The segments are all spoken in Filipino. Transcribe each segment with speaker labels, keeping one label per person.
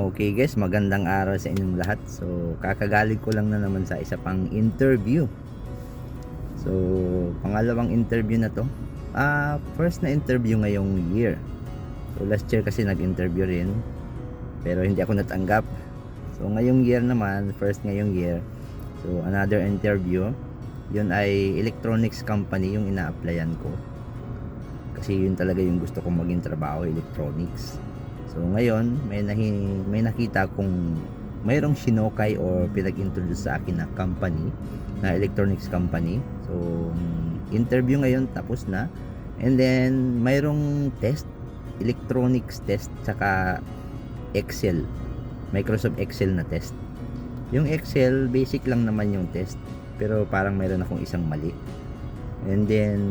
Speaker 1: Okay guys, magandang araw sa inyong lahat. So, kakagaling ko lang na naman sa isa pang interview. So, pangalawang interview na to. First na interview ngayong year. So, last year kasi nag-interview rin, pero hindi ako natanggap. So, ngayong year naman, first ngayong year. So, another interview. Yun ay electronics company yung ina-applyan ko. Kasi yun talaga yung gusto kong maging trabaho, electronics. So ngayon may nakita kong mayroong sinokay or pinag-introduce sa akin na company, na electronics company. So interview ngayon tapos na, and then mayroong test, electronics test, saka Excel, Microsoft Excel na test. Yung Excel basic lang naman yung test, pero parang mayroon akong isang mali. And then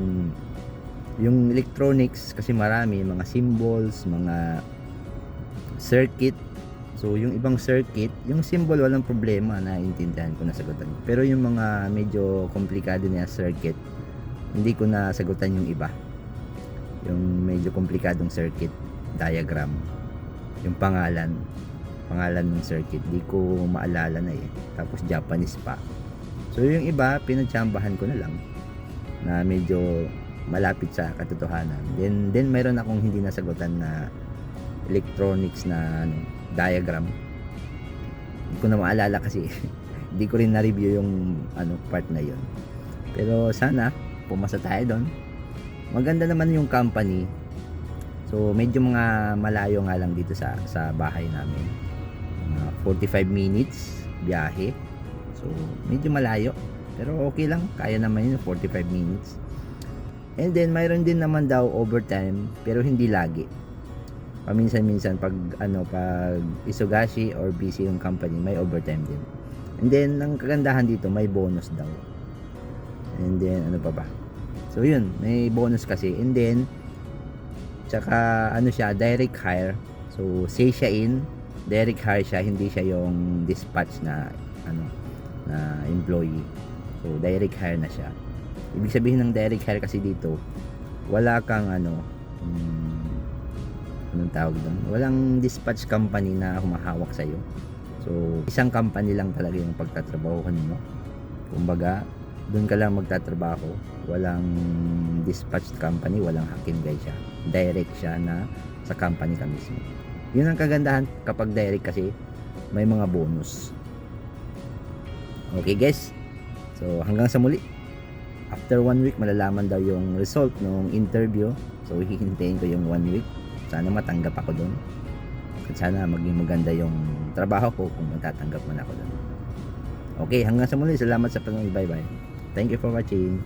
Speaker 1: yung electronics kasi marami, mga symbols, mga circuit. So yung ibang circuit, yung symbol walang problema, naiintindihan ko, nasagutan ko. Pero yung mga medyo komplikado na circuit, hindi ko nasagutan yung iba. Yung medyo komplikadong circuit diagram, yung pangalan ng circuit, di ko maalala na eh. Tapos Japanese pa. So yung iba, pinagtsambahan ko na lang na medyo malapit sa katotohanan. Then mayroon akong hindi nasagutan na electronics na diagram. Hindi ko na maalala kasi hindi ko rin na-review yung part na yon. Pero sana pumasa tayo doon. Maganda naman yung company. So medyo mga malayo nga lang dito sa bahay namin. 45 minutes biyahe. So medyo malayo, pero okay lang, kaya naman yun 45 minutes. And then mayroon din naman daw overtime, pero hindi lagi. Paminsan-minsan pag Isugashi or busy yung company, may overtime din. And then ang kagandahan dito, may bonus daw. And then ano pa ba? So yun, may bonus kasi. And then tsaka siya, direct hire. So say siya direct hire siya, hindi siya yung dispatch na na employee. So direct hire na siya. Ibig sabihin ng direct hire kasi dito, wala kang anong tawag doon? Walang dispatch company na humahawak sa'yo. So, isang company lang talaga yung pagtatrabahuhan mo. Kumbaga, doon ka lang magtatrabaho. Walang dispatch company, walang hakimgay siya. Direct siya na sa company ka mismo. Yun ang kagandahan kapag direct kasi may mga bonus. Okay guys. So, hanggang sa muli. After 1 week, malalaman daw yung result ng interview. So, hihintayin ko yung 1 week. Sana matanggap ako doon. At sana maging maganda yung trabaho ko kung matatanggap man ako doon. Okay, hanggang sa muli. Salamat sa panonood. Bye bye. Thank you for watching.